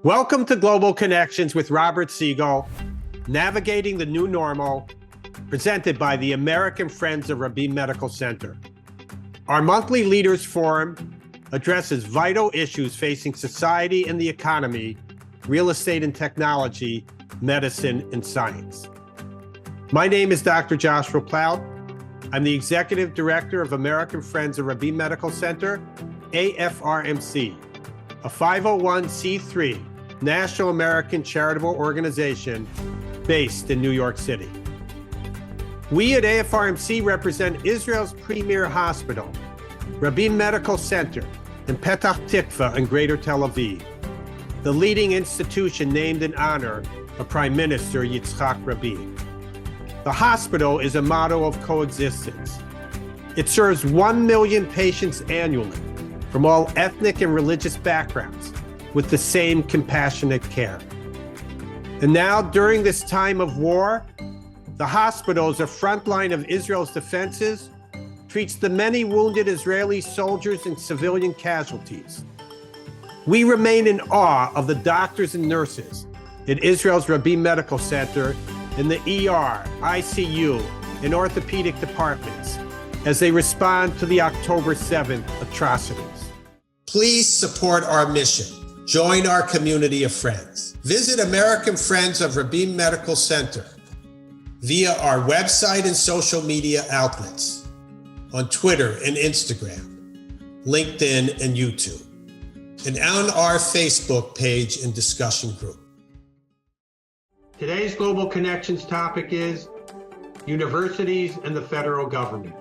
Welcome to Global Connections with Robert Siegel, Navigating the New Normal, presented by the American Friends of Rabin Medical Center. Our monthly Leaders Forum addresses vital issues facing society and the economy, real estate and technology, medicine and science. My name is Dr. Joshua Plout. I'm the Executive Director of American Friends of Rabin Medical Center, AFRMC, a 501c3 National American Charitable Organization based in New York City. We at AFRMC represent Israel's premier hospital, Rabin Medical Center in Petah Tikva in Greater Tel Aviv, the leading institution named in honor of Prime Minister Yitzhak Rabin. The hospital is a model of coexistence. It serves 1 million patients annually from all ethnic and religious backgrounds with the same compassionate care. And now, during this time of war, the hospital is a front line of Israel's defenses, treats the many wounded Israeli soldiers and civilian casualties. We remain in awe of the doctors and nurses at Israel's Rabin Medical Center in the ER, ICU, and orthopedic departments as they respond to the October 7th atrocities. Please support our mission. Join our community of friends. Visit American Friends of Rabin Medical Center via our website and social media outlets on Twitter and Instagram, LinkedIn and YouTube, and on our Facebook page and discussion group. Today's Global Connections topic is universities and the federal government.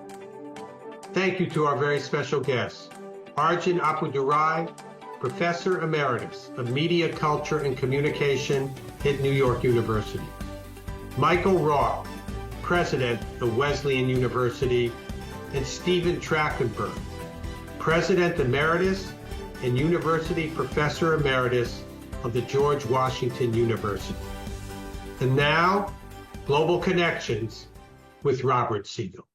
Thank you to our very special guests, Arjun Appadurai, Professor Emeritus of Media, Culture, and Communication at New York University. Michael Roth, President of Wesleyan University, and Stephen Trachtenberg, President Emeritus and University Professor Emeritus of the George Washington University. And now, Global Connections with Robert Siegel.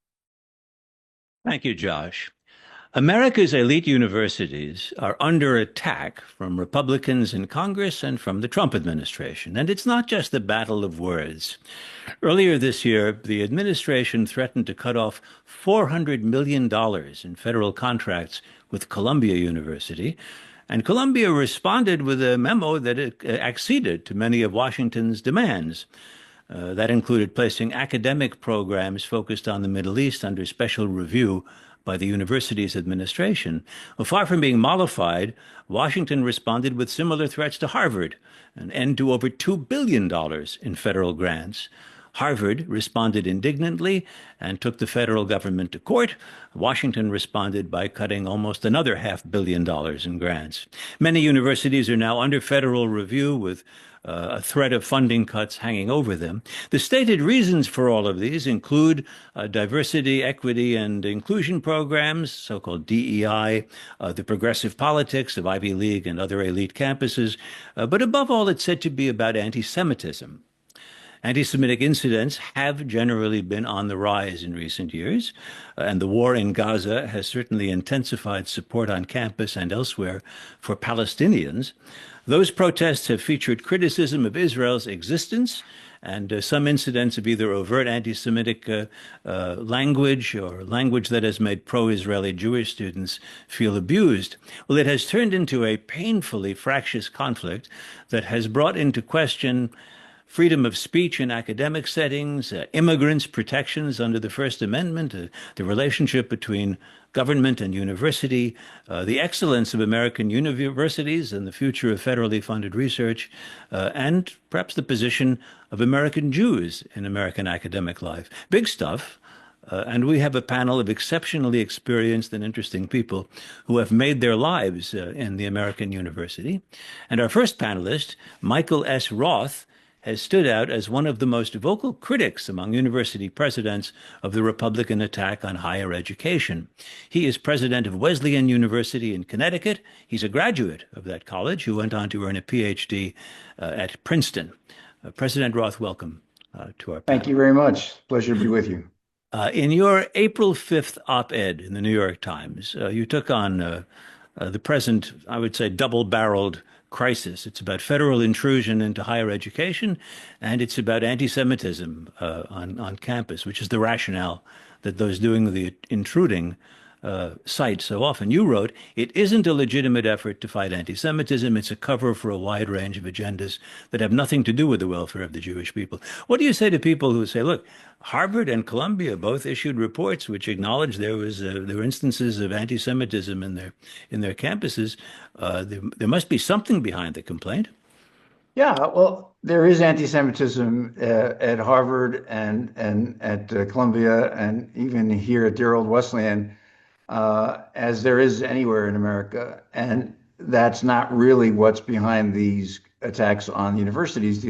Thank you, Josh. America's elite universities are under attack from Republicans in Congress and from the Trump administration. And it's not just a battle of words. Earlier this year, the administration threatened to cut off $400 million in federal contracts with Columbia University. And Columbia responded with a memo that acceded to many of Washington's demands. That included placing academic programs focused on the Middle East under special review by the university's administration. Well, far from being mollified, Washington responded with similar threats to Harvard, an end to over $2 billion in federal grants. Harvard responded indignantly and took the federal government to court. Washington responded by cutting almost another $500 million in grants. Many universities are now under federal review with a threat of funding cuts hanging over them. The stated reasons for all of these include diversity, equity, and inclusion programs, so-called DEI, the progressive politics of Ivy League and other elite campuses, but above all, it's said to be about anti-Semitism. Anti-Semitic incidents have generally been on the rise in recent years, and the war in Gaza has certainly intensified support on campus and elsewhere for Palestinians. Those protests have featured criticism of Israel's existence and some incidents of either overt anti-Semitic language or language that has made pro-Israeli Jewish students feel abused. Well, it has turned into a painfully fractious conflict that has brought into question freedom of speech in academic settings, immigrants' protections under the First Amendment, the relationship between government and university, the excellence of American universities and the future of federally funded research, and perhaps the position of American Jews in American academic life. Big stuff. And we have a panel of exceptionally experienced and interesting people who have made their lives in the American university. And our first panelist, Michael S. Roth, has stood out as one of the most vocal critics among university presidents of the Republican attack on higher education. He is president of Wesleyan University in Connecticut. He's a graduate of that college who went on to earn a PhD at Princeton. President Roth, welcome to our panel. Thank you very much. Pleasure to be with you. In your April 5th op-ed in the New York Times, you took on the present, I would say, double-barreled crisis. It's about federal intrusion into higher education, and it's about anti-Semitism on campus, which is the rationale that those doing the intruding cite so often. You wrote, it isn't a legitimate effort to fight anti-Semitism. It's a cover for a wide range of agendas that have nothing to do with the welfare of the Jewish people. What do you say to people who say, look, Harvard and Columbia both issued reports which acknowledged there were instances of anti-Semitism in their campuses. There must be something behind the complaint. Yeah, well, there is anti-Semitism at Harvard and at Columbia and even here at dear old Wesleyan, as there is anywhere in America. And that's not really what's behind these attacks on universities.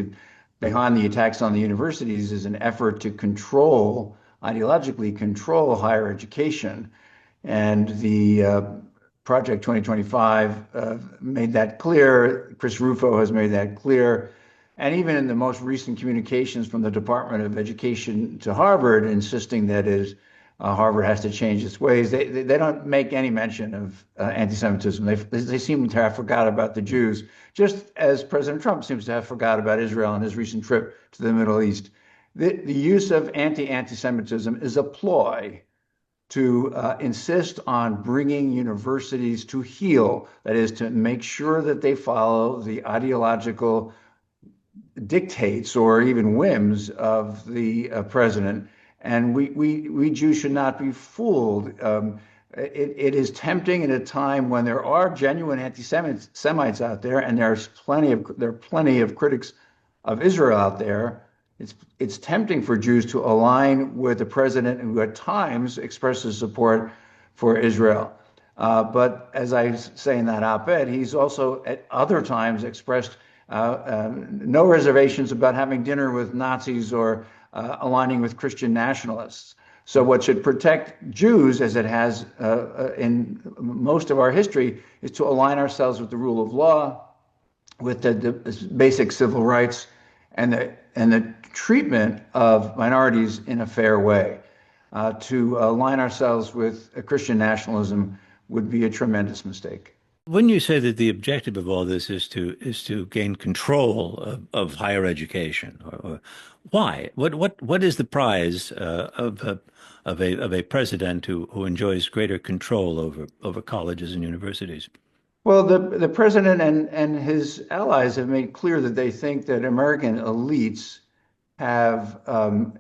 Behind the attacks on the universities is an effort to ideologically control higher education. And the Project 2025 made that clear. Chris Rufo has made that clear. And even in the most recent communications from the Department of Education to Harvard, insisting that Harvard has to change its ways, they don't make any mention of anti-Semitism. They seem to have forgot about the Jews, just as President Trump seems to have forgot about Israel on his recent trip to the Middle East. The use of anti-Semitism is a ploy to insist on bringing universities to heel, that is, to make sure that they follow the ideological dictates or even whims of the president. And we Jews should not be fooled. It is tempting at a time when there are genuine anti-Semites out there, and there are plenty of critics of Israel out there. It's tempting for Jews to align with the president who at times expresses support for Israel. But as I say in that op-ed, he's also at other times expressed no reservations about having dinner with Nazis or aligning with Christian nationalists. So what should protect Jews, as it has in most of our history, is to align ourselves with the rule of law, with the basic civil rights, and the treatment of minorities in a fair way. To align ourselves with Christian nationalism would be a tremendous mistake. When you say that the objective of all this is to gain control of higher education, or why? What is the prize of a president who enjoys greater control over colleges and universities? Well, the president and his allies have made clear that they think that American elites have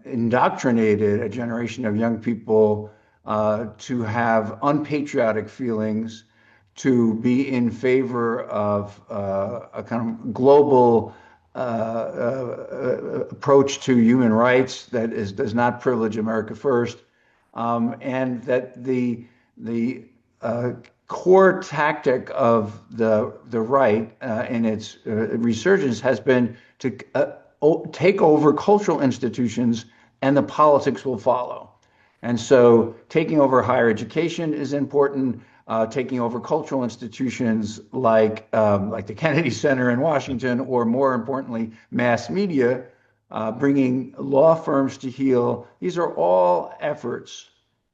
indoctrinated a generation of young people to have unpatriotic feelings, to be in favor of a kind of global approach to human rights that does not privilege America first, and that the core tactic of the right in its resurgence has been to take over cultural institutions, and the politics will follow. And so taking over higher education is important. Taking over cultural institutions like the Kennedy Center in Washington, or more importantly, mass media, bringing law firms to heel. These are all efforts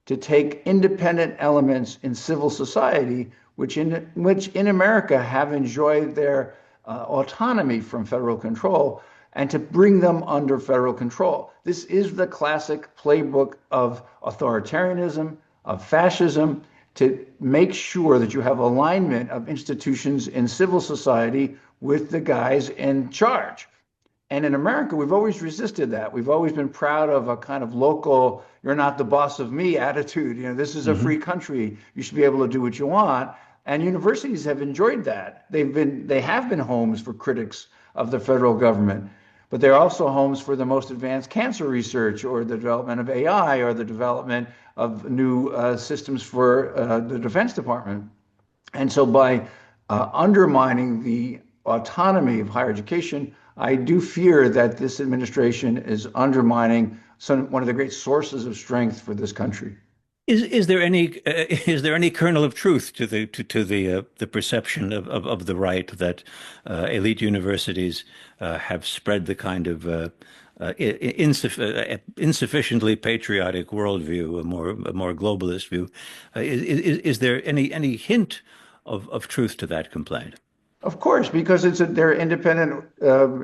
to take independent elements in civil society, which in America have enjoyed their autonomy from federal control, and to bring them under federal control. This is the classic playbook of authoritarianism, of fascism, to make sure that you have alignment of institutions in civil society with the guys in charge. And in America, we've always resisted that. We've always been proud of a kind of local, you're not the boss of me attitude. You know, this is a free country. You should be able to do what you want. And universities have enjoyed that. They have been homes for critics of the federal government, but they're also homes for the most advanced cancer research, or the development of AI, or the development of new systems for the Defense Department. And so by undermining the autonomy of higher education, I do fear that this administration is undermining one of the great sources of strength for this country. Is there any kernel of truth to the perception of the right that elite universities have spread the kind of insufficiently patriotic worldview, a more globalist view? Is there any hint of truth to that complaint? Of course, because they're independent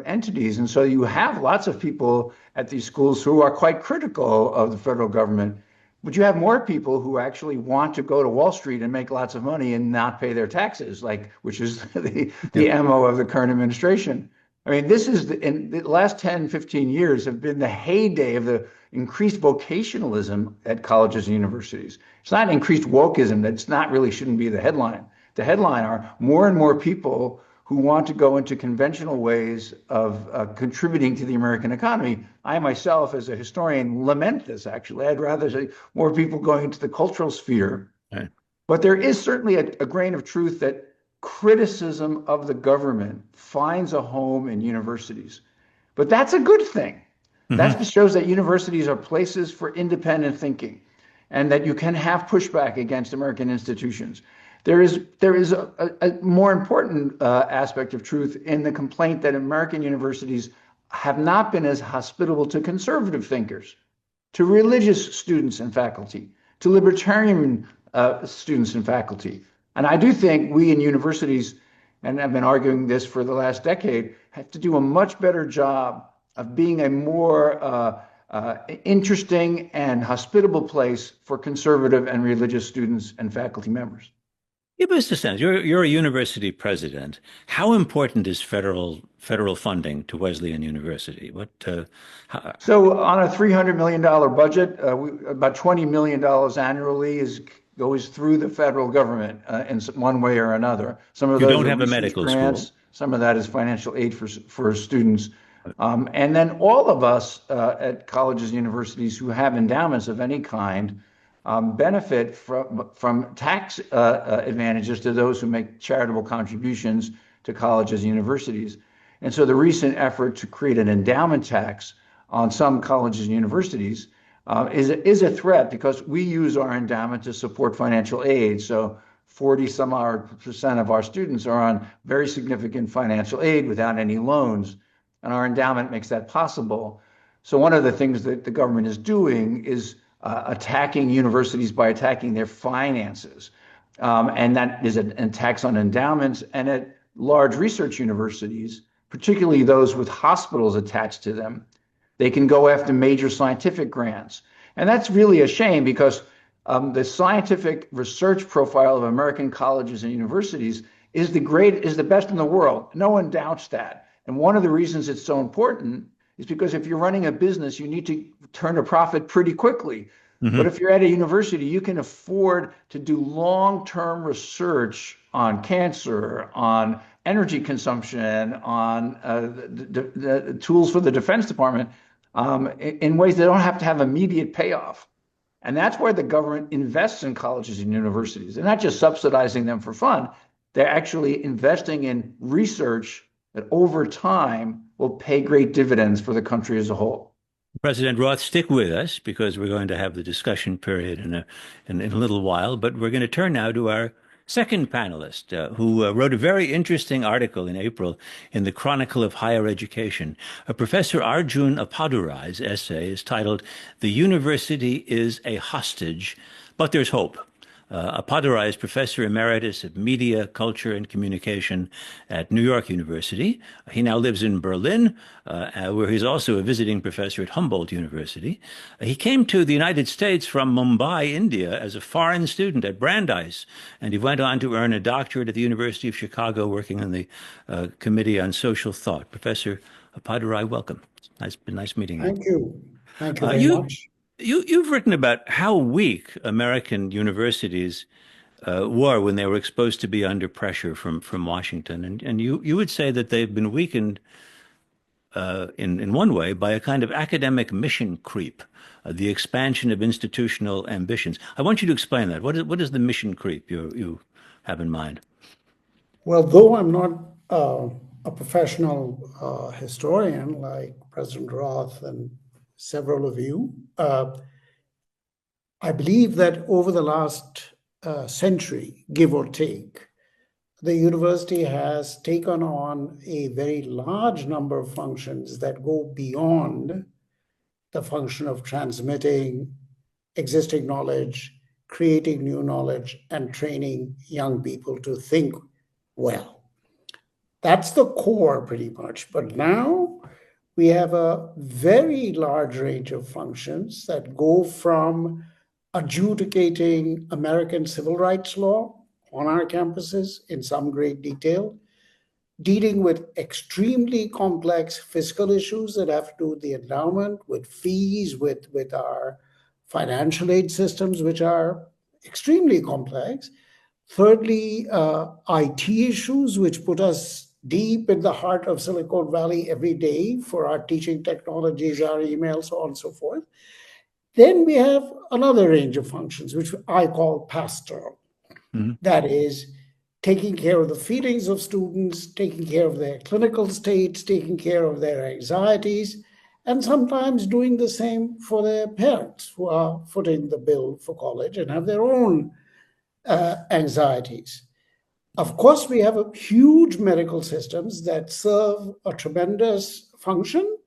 entities. And so you have lots of people at these schools who are quite critical of the federal government. But you have more people who actually want to go to Wall Street and make lots of money and not pay their taxes, which is the MO of the current administration. I mean, in the last 10, 15 years have been the heyday of the increased vocationalism at colleges and universities. It's not increased wokeism. Shouldn't be the headline. The headline are more and more people who want to go into conventional ways of contributing to the American economy. I myself, as a historian, lament this, actually. I'd rather see more people going into the cultural sphere. Right. But there is certainly a grain of truth that criticism of the government finds a home in universities. But that's a good thing. Mm-hmm. That just shows that universities are places for independent thinking and that you can have pushback against American institutions. There is a more important aspect of truth in the complaint that American universities have not been as hospitable to conservative thinkers, to religious students and faculty, to libertarian students and faculty. And I do think we in universities, and I've been arguing this for the last decade, have to do a much better job of being a more interesting and hospitable place for conservative and religious students and faculty members. Give us a sense. You're a university president. How important is federal funding to Wesleyan University? So on a $300 million budget, about $20 million annually goes through the federal government in one way or another. Some of those don't have a medical grants, school. Some of that is financial aid for students. And then all of us at colleges and universities who have endowments of any kind benefit from tax advantages to those who make charitable contributions to colleges and universities. And so the recent effort to create an endowment tax on some colleges and universities is a threat because we use our endowment to support financial aid. So 40% of our students are on very significant financial aid without any loans, and our endowment makes that possible. So one of the things that the government is doing is attacking universities by attacking their finances. And that is a tax on endowments. And at large research universities, particularly those with hospitals attached to them, they can go after major scientific grants. And that's really a shame because the scientific research profile of American colleges and universities is the best in the world. No one doubts that. And one of the reasons it's so important is because if you're running a business, you need to turn a profit pretty quickly. Mm-hmm. But if you're at a university, you can afford to do long-term research on cancer, on energy consumption, on the tools for the Defense Department in ways that don't have to have immediate payoff. And that's where the government invests in colleges and universities. They're not just subsidizing them for fun. They're actually investing in research that over time will pay great dividends for the country as a whole. President Roth, stick with us because we're going to have the discussion period in a little while. But we're going to turn now to our second panelist, who wrote a very interesting article in April in the Chronicle of Higher Education. Professor Arjun Appadurai's essay is titled "The University is a Hostage, but There's Hope." Appadurai is Professor Emeritus of Media, Culture, and Communication at New York University. He now lives in Berlin, where he's also a visiting professor at Humboldt University. He came to the United States from Mumbai, India, as a foreign student at Brandeis, and he went on to earn a doctorate at the University of Chicago, working on the Committee on Social Thought. Professor Appadurai, welcome. It's been nice meeting you. Thank you. Thank you very much. You've written about how weak American universities were when they were exposed to be under pressure from Washington, and you would say that they've been weakened in one way by a kind of academic mission creep, the expansion of institutional ambitions. I want you to explain that. What is the mission creep you have in mind? Well, though I'm not a professional historian like President Roth and several of you, I believe that over the last century, give or take, the university has taken on a very large number of functions that go beyond the function of transmitting existing knowledge creating new knowledge, and training young people to think well. That's the core pretty much. But now we have a very large range of functions that go from adjudicating American civil rights law on our campuses in some great detail, dealing with extremely complex fiscal issues that have to do with the endowment, with fees, with our financial aid systems, which are extremely complex. Thirdly, IT issues, which put us deep in the heart of Silicon Valley every day for our teaching technologies, our emails, so on and so forth. Then we have another range of functions, which I call pastoral. Mm-hmm. That is, taking care of the feelings of students, taking care of their clinical states, taking care of their anxieties, and sometimes doing the same for their parents who are footing the bill for college and have their own anxieties. Of course, we have huge medical systems that serve a tremendous function,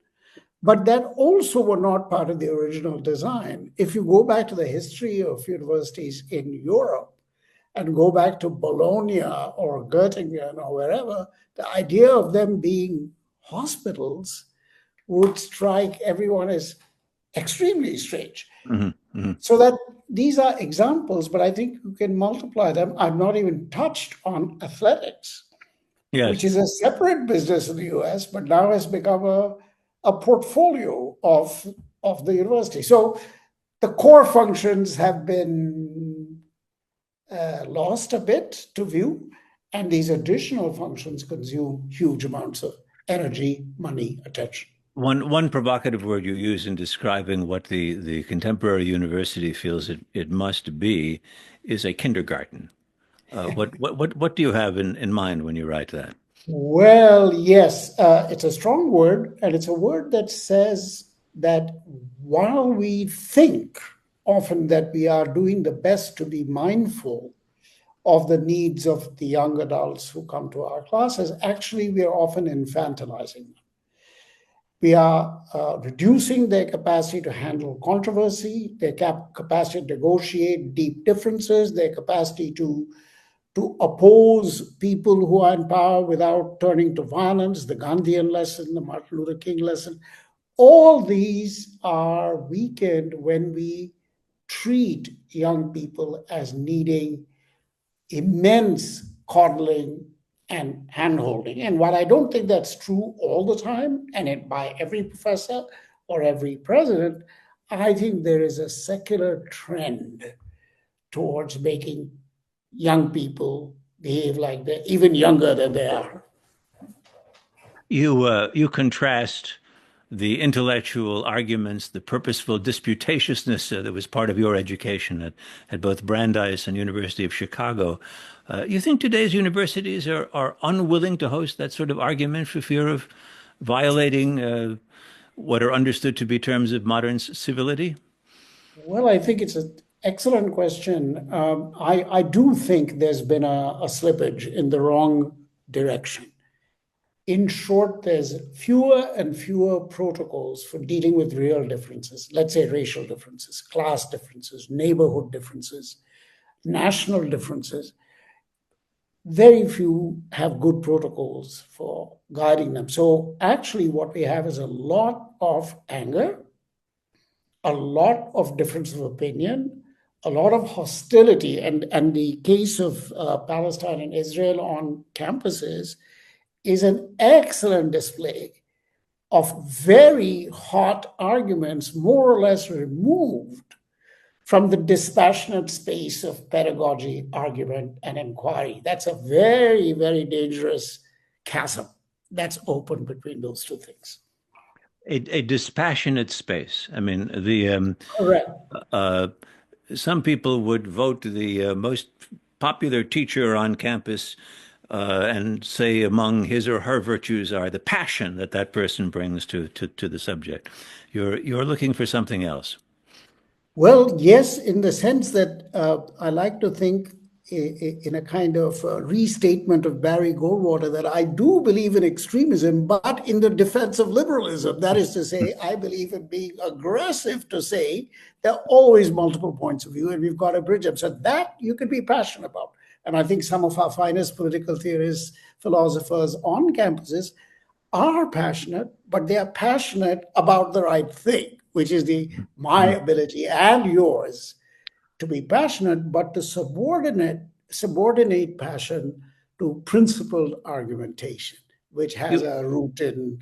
but that also were not part of the original design. If you go back to the history of universities in Europe and go back to Bologna or Göttingen or wherever, the idea of them being hospitals would strike everyone as extremely strange. Mm-hmm, mm-hmm. So that these are examples, but I think you can multiply them. I've not even touched on athletics, yes, which is a separate business in the US, but now has become a portfolio of the university. So the core functions have been lost a bit to view, and these additional functions consume huge amounts of energy, money, attention. One provocative word you use in describing what the contemporary university feels it must be is a kindergarten. What do you have in mind when you write that? Well, yes, it's a strong word, and it's a word that says that while we think often that we are doing the best to be mindful of the needs of the young adults who come to our classes, actually we are often infantilizing them. We are reducing their capacity to handle controversy, their capacity to negotiate deep differences, their capacity to oppose people who are in power without turning to violence, the Gandhian lesson, the Martin Luther King lesson. All these are weakened when we treat young people as needing immense coddling and handholding. And while I don't think that's true all the time, and by every professor or every president, I think there is a secular trend towards making young people behave like they're even younger than they are. You contrast the intellectual arguments, the purposeful disputatiousness that was part of your education at both Brandeis and University of Chicago. You think today's universities are unwilling to host that sort of argument for fear of violating what are understood to be terms of modern civility? Well, I think it's an excellent question. I do think there's been a slippage in the wrong direction. In short, there's fewer and fewer protocols for dealing with real differences, let's say racial differences, class differences, neighborhood differences, national differences. Very few have good protocols for guiding them. So actually what we have is a lot of anger, a lot of difference of opinion, a lot of hostility. And the case of Palestine and Israel on campuses is an excellent display of very hot arguments, more or less removed from the dispassionate space of pedagogy, argument, and inquiry. That's a very, very dangerous chasm that's open between those two things. A dispassionate space. I mean, correct. Some people would vote the most popular teacher on campus and say among his or her virtues are the passion that person brings to the subject. You're looking for something else. Well, yes, in the sense that I like to think in a kind of restatement of Barry Goldwater that I do believe in extremism, but in the defense of liberalism. That is to say, I believe in being aggressive to say there are always multiple points of view and we've got to bridge them. So that you could be passionate about. And I think some of our finest political theorists, philosophers on campuses are passionate, but they are passionate about the right thing, which is my ability and yours to be passionate, but to subordinate passion to principled argumentation, which has a root in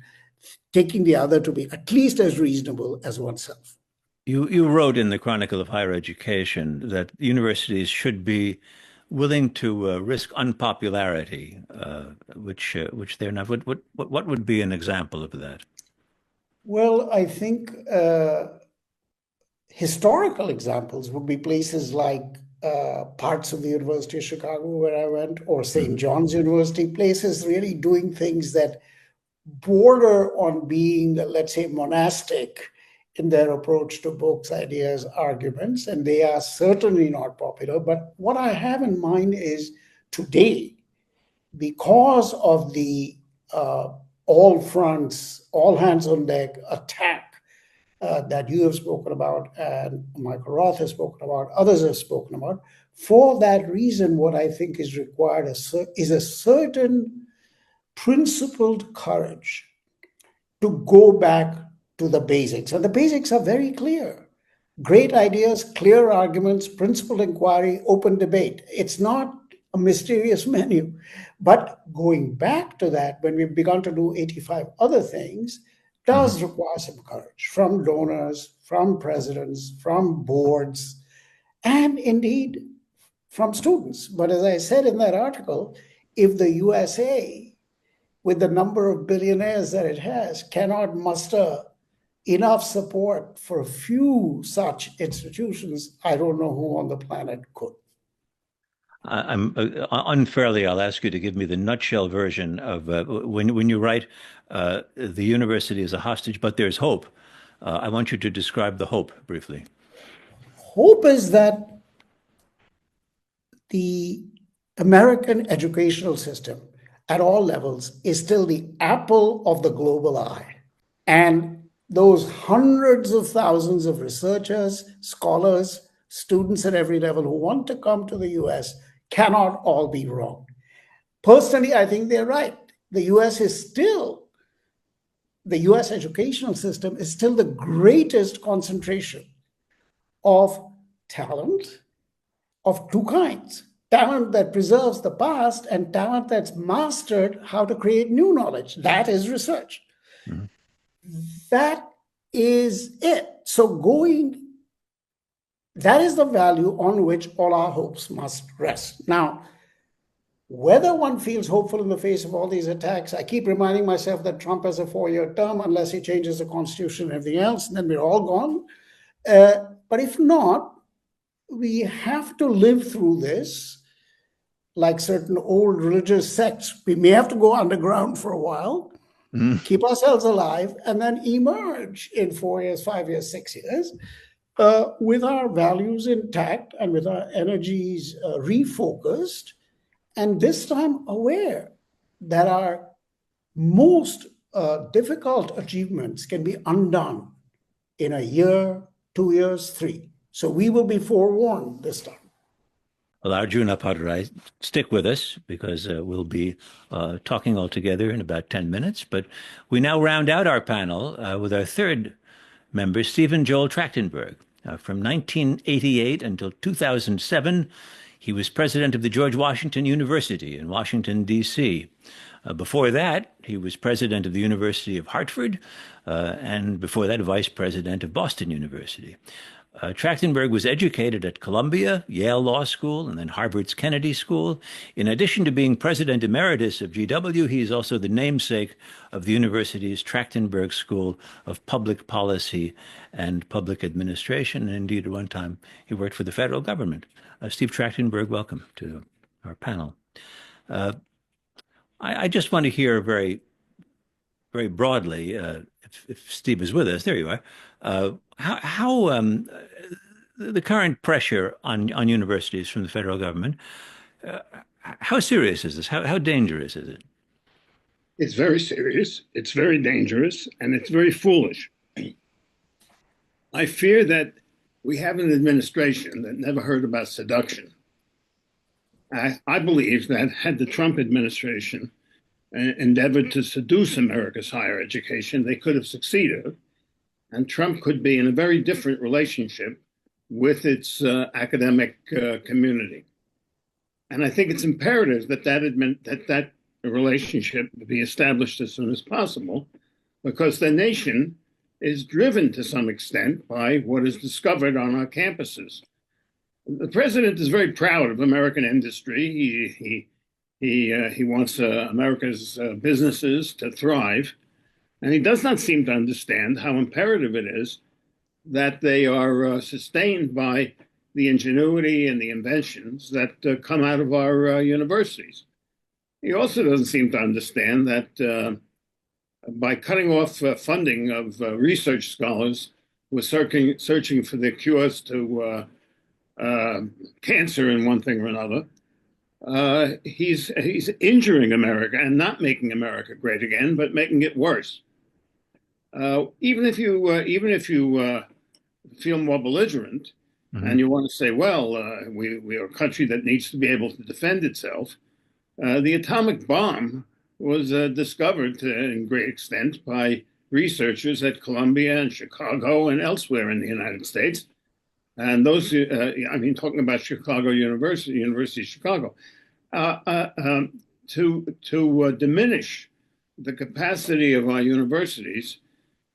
taking the other to be at least as reasonable as oneself. You wrote in the Chronicle of Higher Education that universities should be willing to risk unpopularity, which they're not. What would be an example of that? Well, I think historical examples would be places like parts of the University of Chicago where I went, or St. John's University, places really doing things that border on being, let's say, monastic in their approach to books, ideas, arguments, and they are certainly not popular. But what I have in mind is today, because of the all fronts, all hands on deck attack that you have spoken about and Michael Roth has spoken about, others have spoken about, for that reason, what I think is required is a certain principled courage to go back to the basics. And the basics are very clear. Great ideas, clear arguments, principled inquiry, open debate. It's not a mysterious menu. But going back to that, when we've begun to do 85 other things, does require some courage from donors, from presidents, from boards, and indeed from students. But as I said in that article, if the USA, with the number of billionaires that it has, cannot muster enough support for a few such institutions, I don't know who on the planet could. Unfairly, I'll ask you to give me the nutshell version of when you write the university is a hostage, but there's hope. I want you to describe the hope briefly. Hope is that the American educational system at all levels is still the apple of the global eye. And those hundreds of thousands of researchers, scholars, students at every level who want to come to the US cannot all be wrong. Personally, I think they're right. The US educational system is still the greatest concentration of talent of two kinds. Talent that preserves the past and talent that's mastered how to create new knowledge. That is research. That is it. So that is the value on which all our hopes must rest. Now, whether one feels hopeful in the face of all these attacks, I keep reminding myself that Trump has a 4-year term unless he changes the constitution and everything else, and then we're all gone. But if not, we have to live through this like certain old religious sects. We may have to go underground for a while, keep ourselves alive, and then emerge in 4 years, 5 years, 6 years, with our values intact and with our energies refocused, and this time aware that our most difficult achievements can be undone in a year, 2 years, 3. So we will be forewarned this time. Well, Arjun Appadurai, stick with us because we'll be talking all together in about 10 minutes. But we now round out our panel with our third member, Stephen Joel Trachtenberg. From 1988 until 2007, he was president of the George Washington University in Washington, D.C. Before that, he was president of the University of Hartford, and before that, vice president of Boston University. Trachtenberg was educated at Columbia, Yale Law School, and then Harvard's Kennedy School. In addition to being president emeritus of GW, he is also the namesake of the university's Trachtenberg School of Public Policy and Public Administration. And indeed, at one time, he worked for the federal government. Steve Trachtenberg, welcome to our panel. I just want to hear very, very broadly, if Steve is with us, there you are, how the current pressure on universities from the federal government, How serious is this? How dangerous is it? It's very serious, it's very dangerous, and it's very foolish. I fear that we have an administration that never heard about seduction. I believe that had the Trump administration endeavored to seduce America's higher education, they could have succeeded, and Trump could be in a very different relationship with its academic community. And I think it's imperative that that relationship be established as soon as possible, because the nation is driven to some extent by what is discovered on our campuses. The president is very proud of American industry. He wants America's businesses to thrive, and he does not seem to understand how imperative it is that they are sustained by the ingenuity and the inventions that come out of our universities. He also doesn't seem to understand that by cutting off funding of research scholars who are searching for the cures to cancer in one thing or another, he's injuring America and not making America great again, but making it worse. Even if you feel more belligerent, and you want to say, well, we are a country that needs to be able to defend itself, the atomic bomb was discovered in great extent by researchers at Columbia and Chicago and elsewhere in the United States. And those, talking about Chicago University of Chicago, to diminish the capacity of our universities,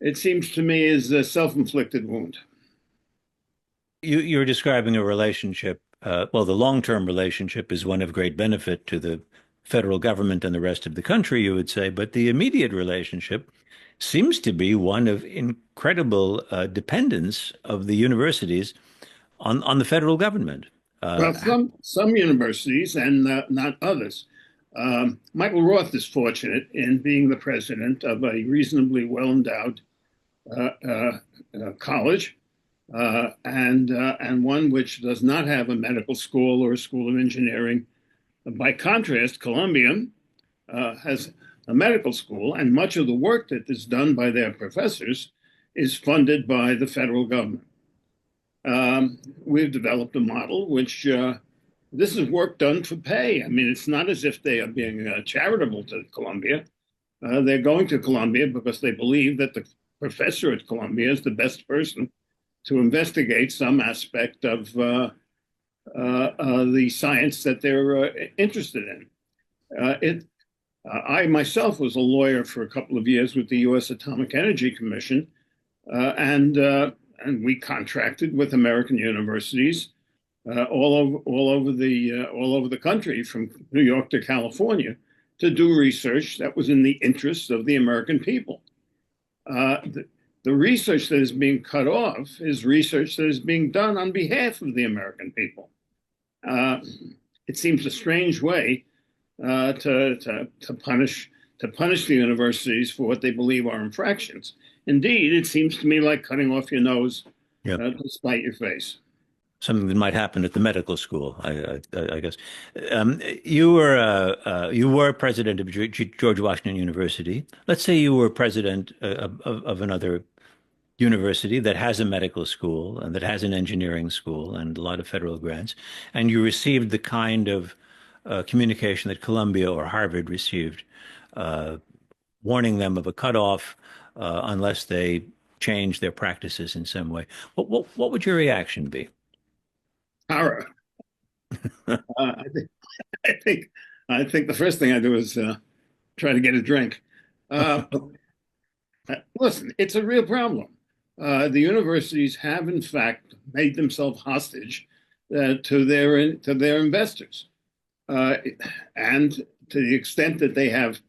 it seems to me is a self-inflicted wound. You're describing a relationship. The long-term relationship is one of great benefit to the federal government and the rest of the country, you would say, but the immediate relationship seems to be one of incredible dependence of the universities on the federal government. Well, some universities and not others. Michael Roth is fortunate in being the president of a reasonably well-endowed college, and one which does not have a medical school or a school of engineering. By contrast, Columbia has a medical school, and much of the work that is done by their professors is funded by the federal government. We've developed a model which this is work done for pay. I mean, it's not as if they are being charitable to Columbia. They're going to Columbia because they believe that the professor at Columbia is the best person to investigate some aspect of the science that they're interested in. I myself was a lawyer for a couple of years with the U.S. Atomic Energy Commission, and we contracted with American universities all over the country, from New York to California, to do research that was in the interests of the American people. The research that is being cut off is research that is being done on behalf of the American people. It seems a strange way to punish the universities for what they believe are infractions. Indeed, it seems to me like cutting off your nose to spite your face. Something that might happen at the medical school, I guess. You were president of George Washington University. Let's say you were president of another university that has a medical school and that has an engineering school and a lot of federal grants, and you received the kind of communication that Columbia or Harvard received, warning them of a cutoff unless they change their practices in some way. What would your reaction be? Horror. I think the first thing I do is try to get a drink. Listen, it's a real problem. The universities have, in fact, made themselves hostage to their investors, and to the extent that they have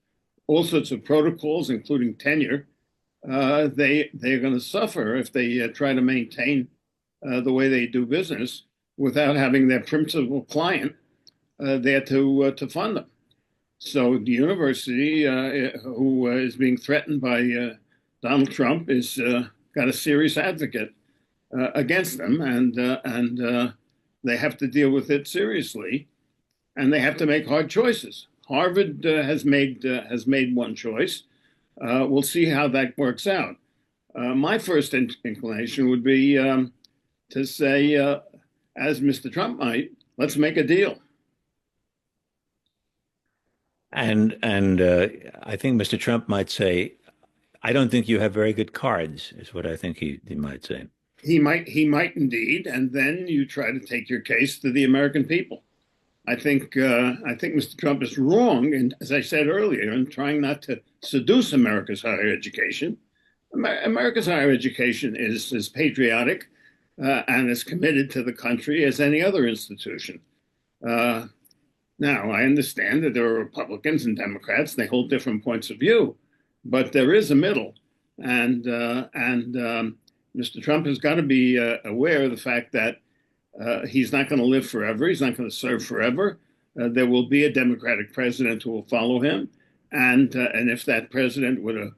all sorts of protocols, including tenure, they're going to suffer if they try to maintain the way they do business without having their principal client there to fund them. So the university, who is being threatened by Donald Trump, is got a serious advocate against them, and they have to deal with it seriously. and they have to make hard choices. Harvard has made one choice. We'll see how that works out. My first inclination would be to say, as Mr. Trump might, let's make a deal. And I think Mr. Trump might say, I don't think you have very good cards, is what I think he might say. He might indeed, and then you try to take your case to the American people. I think Mr. Trump is wrong, and as I said earlier, in trying not to seduce America's higher education. America's higher education is as patriotic and as committed to the country as any other institution. Now, I understand that there are Republicans and Democrats; they hold different points of view, but there is a middle, and Mr. Trump has got to be aware of the fact that he's not going to live forever. He's not going to serve forever. There will be a Democratic president who will follow him, and if that president were to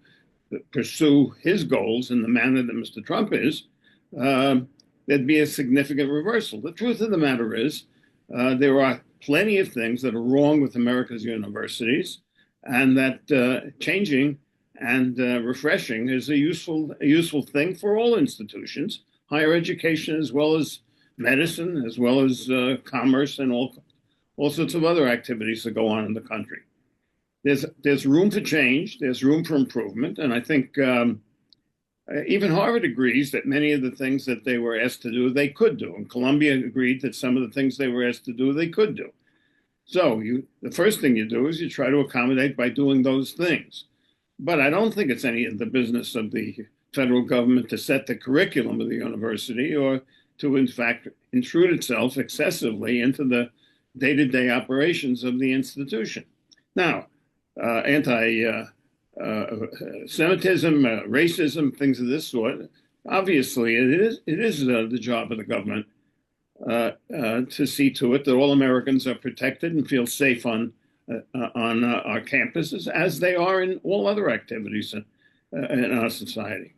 pursue his goals in the manner that Mr. Trump is, there'd be a significant reversal. The truth of the matter is, there are plenty of things that are wrong with America's universities, and that changing and refreshing is a useful thing for all institutions, higher education as well as medicine, as well as commerce and all sorts of other activities that go on in the country. There's room for change, there's room for improvement, and I think even Harvard agrees that many of the things that they were asked to do, they could do, and Columbia agreed that some of the things they were asked to do, they could do. So the first thing you do is you try to accommodate by doing those things. But I don't think it's any of the business of the federal government to set the curriculum of the university or to, in fact, intrude itself excessively into the day-to-day operations of the institution. Now, anti-Semitism, racism, things of this sort, obviously it is the job of the government to see to it that all Americans are protected and feel safe on our campuses, as they are in all other activities in our society.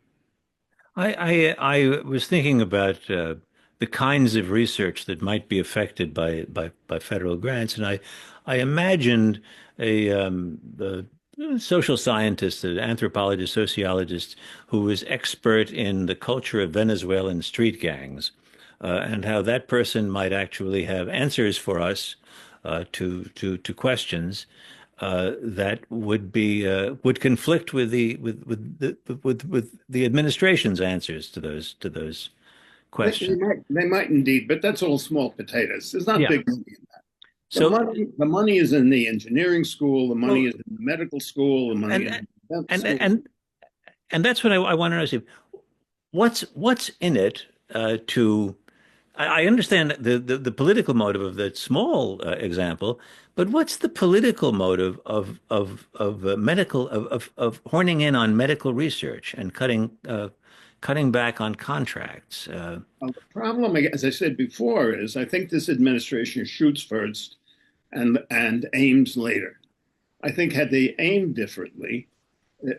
I was thinking about the kinds of research that might be affected by federal grants, and I imagined the social scientist, an anthropologist, sociologist who was expert in the culture of Venezuelan street gangs, and how that person might actually have answers for us to questions that would conflict with the administration's answers to those questions. They might indeed, but that's all small potatoes. There's not big money in that. So the money is in the engineering school. The money is in the medical school. The money and that's what I want to know. What's in it to? I understand the political motive of that small example, but what's the political motive of horning in on medical research and cutting back on contracts? The problem, as I said before, is I think this administration shoots first and aims later. I think had they aimed differently,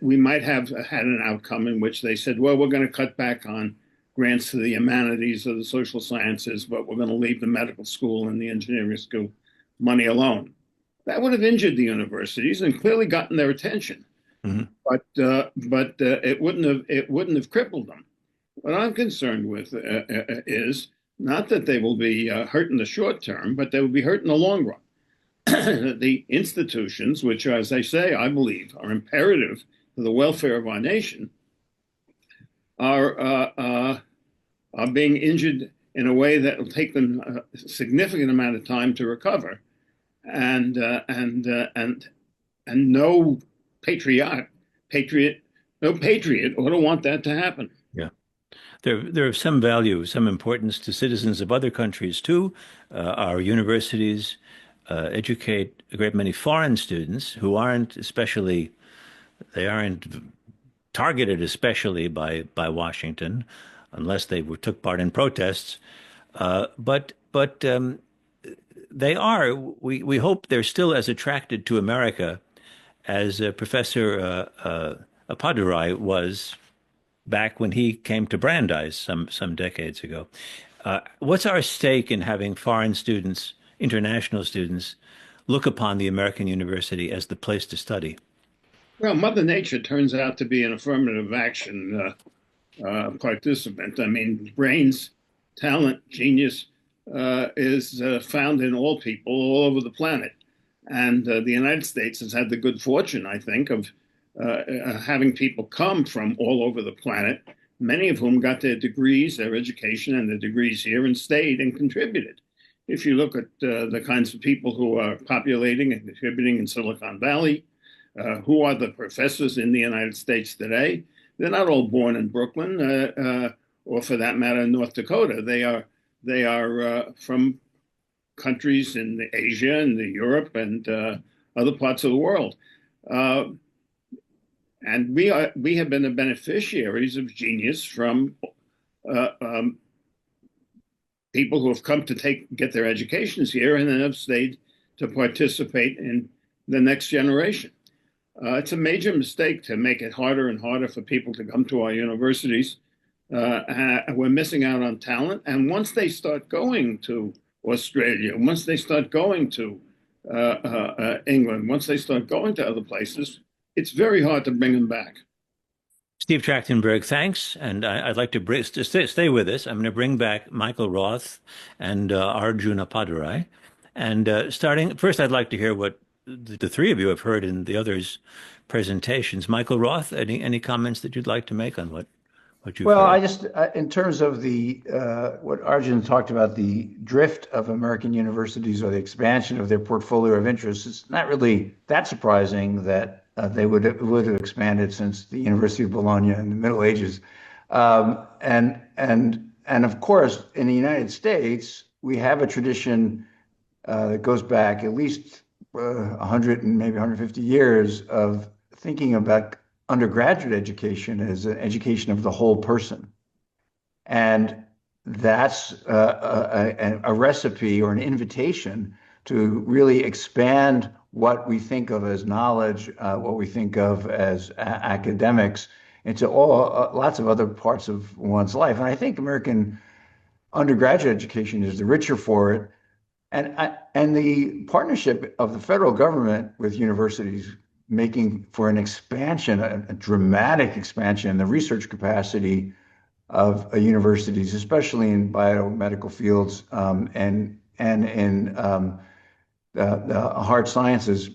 we might have had an outcome in which they said, well, we're going to cut back on grants to the humanities or the social sciences, but we're going to leave the medical school and the engineering school money alone. That would have injured the universities and clearly gotten their attention. Mm-hmm. But it wouldn't have crippled them. What I'm concerned with is not that they will be hurt in the short term, but they will be hurt in the long run. The institutions, which, as I say, I believe are imperative for the welfare of our nation, are being injured in a way that will take them a significant amount of time to recover, and no patriot ought to want that to happen. Yeah, there are some value, some importance to citizens of other countries too. Our universities educate a great many foreign students who aren't targeted especially by Washington, unless they took part in protests. But they are. We hope they're still as attracted to America as Professor Appadurai was back when he came to Brandeis some decades ago. What's our stake in having foreign students international students look upon the American university as the place to study? Well, Mother Nature turns out to be an affirmative action participant. I mean, brains, talent, genius is found in all people all over the planet. And the United States has had the good fortune, I think, of having people come from all over the planet, many of whom got their degrees, their education, and their degrees here and stayed and contributed. If you look at the kinds of people who are populating and contributing in Silicon Valley, who are the professors in the United States today, they're not all born in Brooklyn or, for that matter, North Dakota. They are from countries in Asia and Europe and other parts of the world. And we have been the beneficiaries of genius from people who have come to get their educations here and then have stayed to participate in the next generation. It's a major mistake to make it harder and harder for people to come to our universities. We're missing out on talent. And once they start going to Australia, once they start going to England, once they start going to other places, it's very hard to bring them back. Steve Trachtenberg, thanks. And I'd like to stay with us. I'm going to bring back Michael Roth and Arjun Appadurai. And first, I'd like to hear what the three of you have heard in the others' presentations. Michael Roth, any comments that you'd like to make on what you've Well, heard? in terms of the what Arjun talked about, the drift of American universities or the expansion of their portfolio of interests, it's not really that surprising that they would have expanded since the University of Bologna in the Middle Ages, and of course in the United States we have a tradition that goes back at least 100 and maybe 150 years of thinking about undergraduate education as an education of the whole person. And that's a recipe or an invitation to really expand what we think of as knowledge, what we think of as academics, into lots of other parts of one's life. And I think American undergraduate education is the richer for it. And the partnership of the federal government with universities making for an expansion, a dramatic expansion in the research capacity of universities, especially in biomedical fields and in the hard sciences.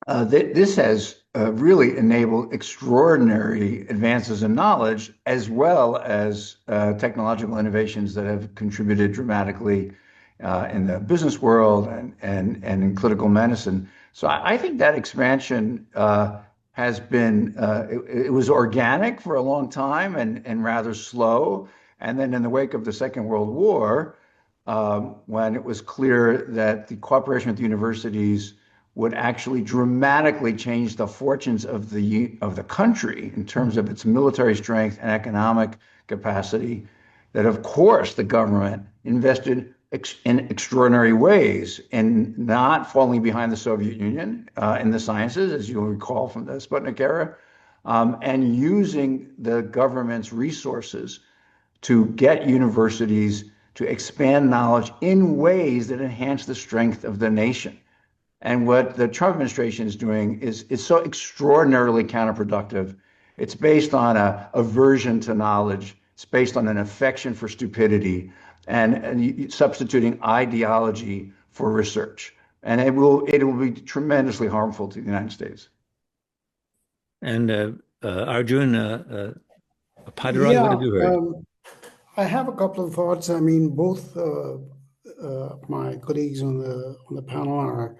This has really enabled extraordinary advances in knowledge, as well as technological innovations that have contributed dramatically in the business world and in clinical medicine. So I think that expansion has been, it was organic for a long time and rather slow. And then in the wake of the Second World War, when it was clear that the cooperation with the universities would actually dramatically change the fortunes of the country in terms of its military strength and economic capacity, that of course the government invested in extraordinary ways in not falling behind the Soviet Union in the sciences, as you'll recall from the Sputnik era, and using the government's resources to get universities to expand knowledge in ways that enhance the strength of the nation. And what the Trump administration is doing is so extraordinarily counterproductive. It's based on a aversion to knowledge. It's based on an affection for stupidity and substituting ideology for research. And it will be tremendously harmful to the United States. And Arjun Appadurai, what have you heard? I have a couple of thoughts. I mean, both my colleagues on the panel are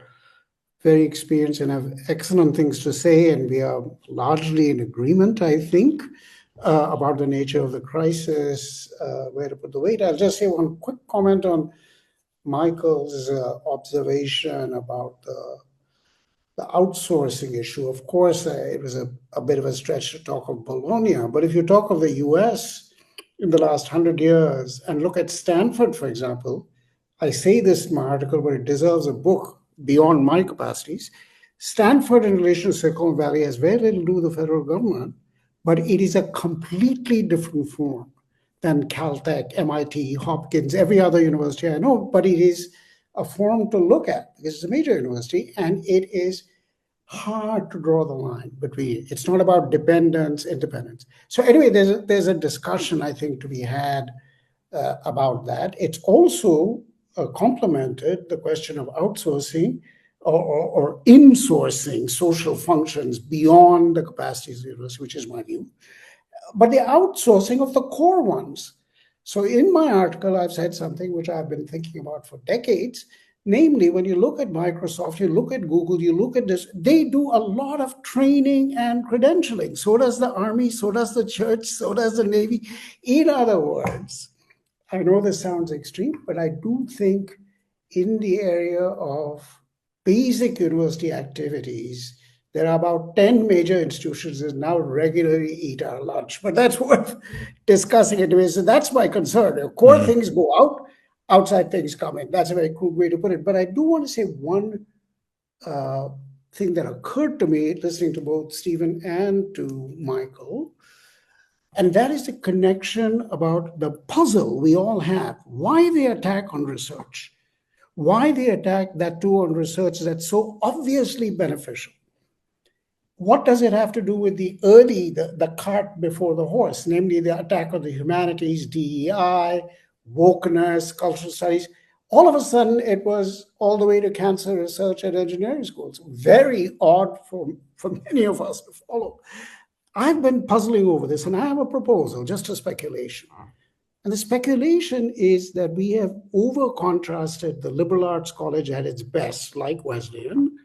very experienced and have excellent things to say, and we are largely in agreement, I think, about the nature of the crisis, where to put the weight. I'll just say one quick comment on Michael's observation about the outsourcing issue. Of course, it was a bit of a stretch to talk of Bologna, but if you talk of the US in the last 100 years and look at Stanford, for example, I say this in my article, but it deserves a book beyond my capacities. Stanford in relation to Silicon Valley has very little to do with the federal government, but it is a completely different form than Caltech, MIT, Hopkins, every other university I know, but it is a forum to look at because it's a major university and it is hard to draw the line between. It's not about dependence, independence. So anyway, there's a discussion I think to be had about that. It's also complemented the question of outsourcing or insourcing social functions beyond the capacities of the university, which is my view, but the outsourcing of the core ones. So in my article, I've said something which I've been thinking about for decades. Namely, when you look at Microsoft, you look at Google, you look at this, they do a lot of training and credentialing. So does the Army, so does the church, so does the Navy. In other words, I know this sounds extreme, but I do think in the area of basic university activities, there are about 10 major institutions that now regularly eat our lunch, but that's worth discussing anyway. So that's my concern. Core things go out, outside things come in. That's a very crude way to put it. But I do want to say one thing that occurred to me listening to both Stephen and to Michael, and that is the connection about the puzzle we all have. Why the attack on research? Why the attack that too on research that's so obviously beneficial? What does it have to do with the cart before the horse, namely the attack on the humanities, DEI, wokeness, cultural studies? All of a sudden, it was all the way to cancer research and engineering schools. Very odd for many of us to follow. I've been puzzling over this, and I have a proposal, just a speculation. And the speculation is that we have over-contrasted the liberal arts college at its best, like Wesleyan,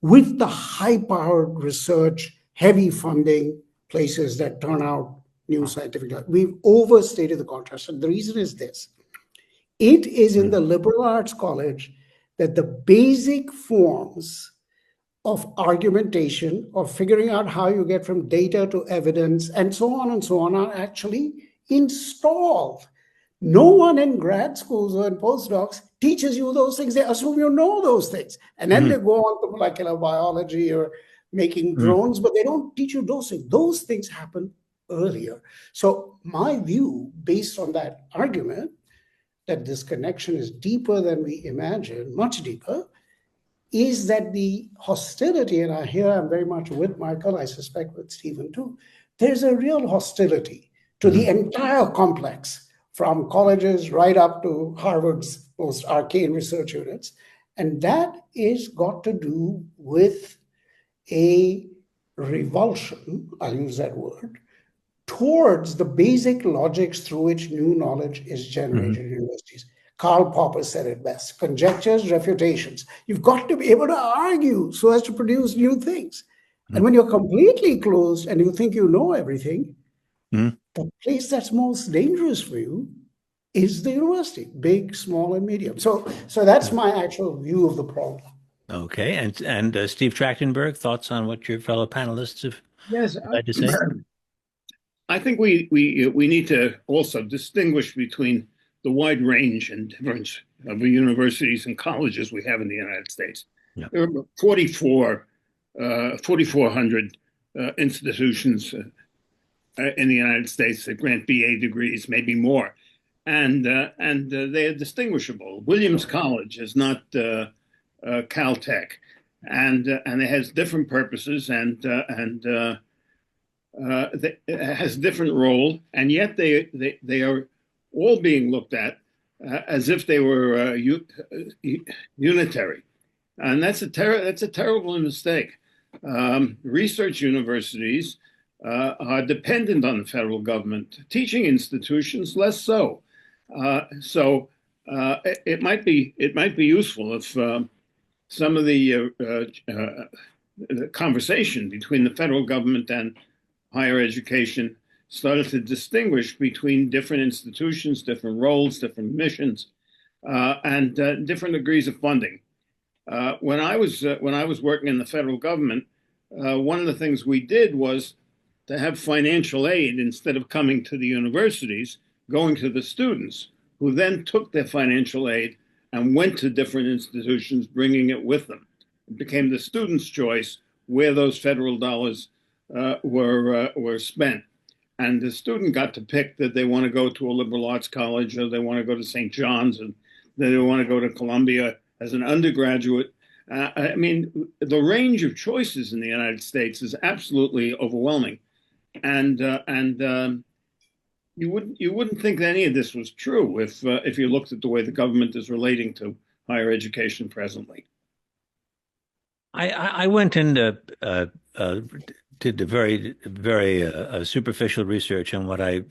with the high-powered research, heavy funding places that turn out new scientific knowledge. We've overstated the contrast. And the reason is this. It is in the liberal arts college that the basic forms of argumentation, of figuring out how you get from data to evidence, and so on, are actually installed. No one in grad schools or in postdocs teaches you those things. They assume you know those things. And then they go on to molecular biology or making drones, but they don't teach you those things. Those things happen earlier. So my view, based on that argument, that this connection is deeper than we imagine, much deeper, is that the hostility, and I'm very much with Michael, I suspect with Stephen too, there's a real hostility to the entire complex, from colleges right up to Harvard's most arcane research units. And that is got to do with a revulsion, I'll use that word, towards the basic logics through which new knowledge is generated in universities. Karl Popper said it best: conjectures, refutations. You've got to be able to argue so as to produce new things. And when you're completely closed and you think you know everything, the place that's most dangerous for you is the university, big, small, and medium. So that's my actual view of the problem. Okay. And Steve Trachtenberg, thoughts on what your fellow panelists have had to say? I think we need to also distinguish between the wide range and difference of the universities and colleges we have in the United States. Yeah. There are 4,400 institutions in the United States that grant BA degrees, maybe more, and they are distinguishable. Williams College is not Caltech, and it has different purposes and it has different role, and yet they are all being looked at as if they were unitary, and that's a terrible mistake. Research universities are dependent on the federal government. Teaching institutions, less so. It might be useful if some of the conversation between the federal government and higher education started to distinguish between different institutions, different roles, different missions, and different degrees of funding. When I was working in the federal government, one of the things we did was to have financial aid instead of coming to the universities, going to the students, who then took their financial aid and went to different institutions, bringing it with them. It became the student's choice where those federal dollars were spent. And the student got to pick that they want to go to a liberal arts college, or they want to go to St. John's, and they want to go to Columbia as an undergraduate. I mean, the range of choices in the United States is absolutely overwhelming, and you wouldn't think that any of this was true if you looked at the way the government is relating to higher education presently. I went into did a very superficial research on what I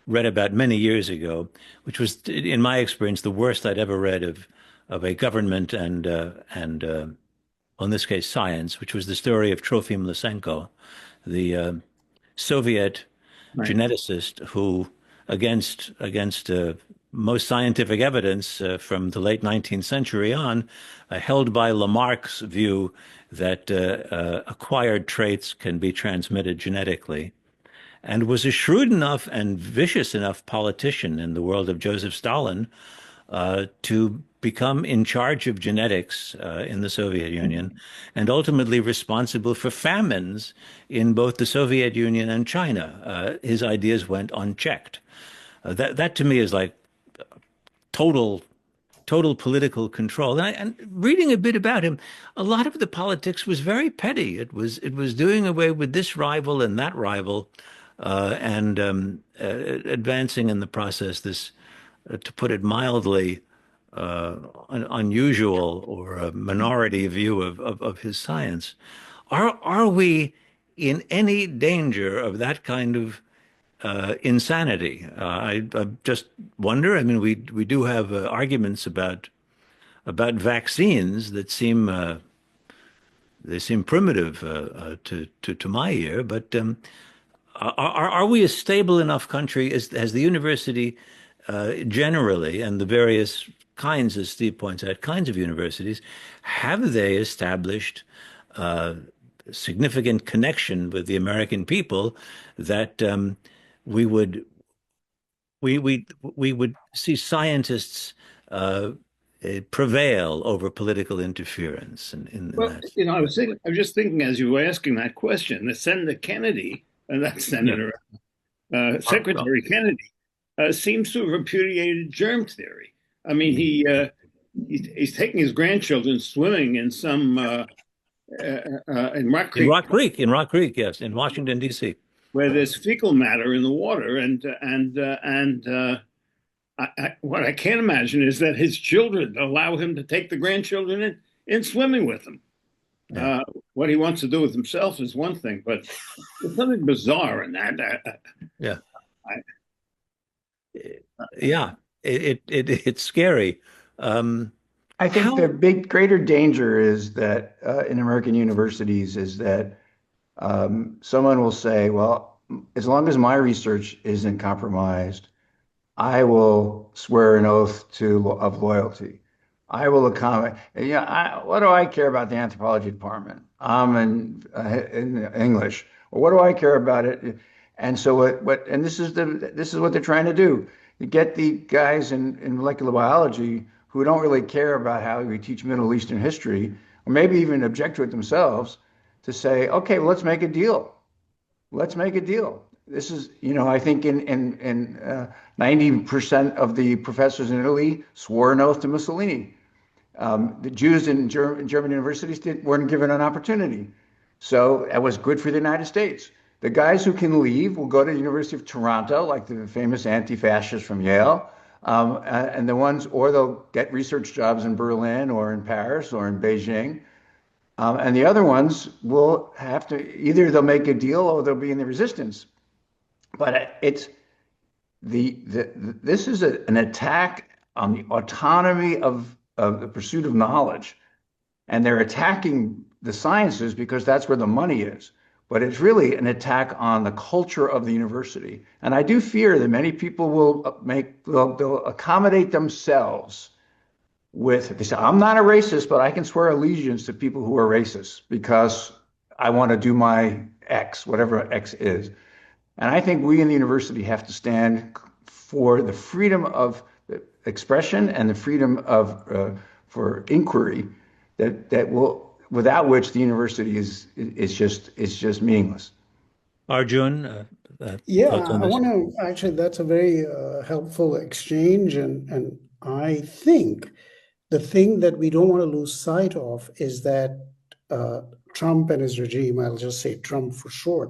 read about many years ago, which was, in my experience, the worst I'd ever read of a government and in this case science, which was the story of Trofim Lysenko, the Soviet geneticist who, against most scientific evidence from the late 19th century on, held by Lamarck's view that acquired traits can be transmitted genetically, and was a shrewd enough and vicious enough politician in the world of Joseph Stalin to become in charge of genetics in the Soviet Union, and ultimately responsible for famines in both the Soviet Union and China. His ideas went unchecked. That to me is like total political control. And reading a bit about him, a lot of the politics was very petty. It was doing away with this rival and that rival, and advancing in the process this, to put it mildly, an unusual or a minority view of his science. Are we in any danger of that kind of insanity? I just wonder. I mean, we do have arguments about vaccines that seem they seem primitive to my ear. But are we a stable enough country? Has the university generally, and the various kinds, as Steve points out, kinds of universities, have they established significant connection with the American people that we would see scientists prevail over political interference in Well, that? I was just thinking as you were asking that question, that Senator Kennedy, Secretary Kennedy, seems to have repudiated germ theory. I mean, he's taking his grandchildren swimming in some in Rock Creek. In Rock Creek, yes, in Washington, D.C., where there's fecal matter in the water, what I can't imagine is that his children allow him to take the grandchildren in swimming with him. Yeah. What he wants to do with himself is one thing, but there's something bizarre in that. Yeah. It's scary. I think the greater danger is that in American universities is that someone will say, well, as long as my research isn't compromised, I will swear an oath of loyalty. I will accommodate. What do I care about the anthropology department? I'm in English. Well, what do I care about it? And so and this is what they're trying to do. You get the guys in molecular biology who don't really care about how we teach Middle Eastern history, or maybe even object to it themselves, to say, okay, well, let's make a deal. Let's make a deal. This is, I think in 90% of the professors in Italy swore an oath to Mussolini. The Jews in German universities weren't given an opportunity. So that was good for the United States. The guys who can leave will go to the University of Toronto, like the famous anti-fascists from Yale, and the ones, or they'll get research jobs in Berlin or in Paris or in Beijing. And the other ones will have to, either they'll make a deal or they'll be in the resistance. But it's this is an attack on the autonomy of the pursuit of knowledge, and they're attacking the sciences because that's where the money is. But it's really an attack on the culture of the university. And I do fear that many people they'll accommodate themselves with, they say, I'm not a racist, but I can swear allegiance to people who are racist because I want to do my X, whatever X is. And I think we in the university have to stand for the freedom of expression and the freedom of for inquiry that will, without which the university is just meaningless. Arjun, Yeah, thoughts on I this? want to actually, that's a very helpful exchange. And I think the thing that we don't want to lose sight of is that Trump and his regime, I'll just say Trump for short,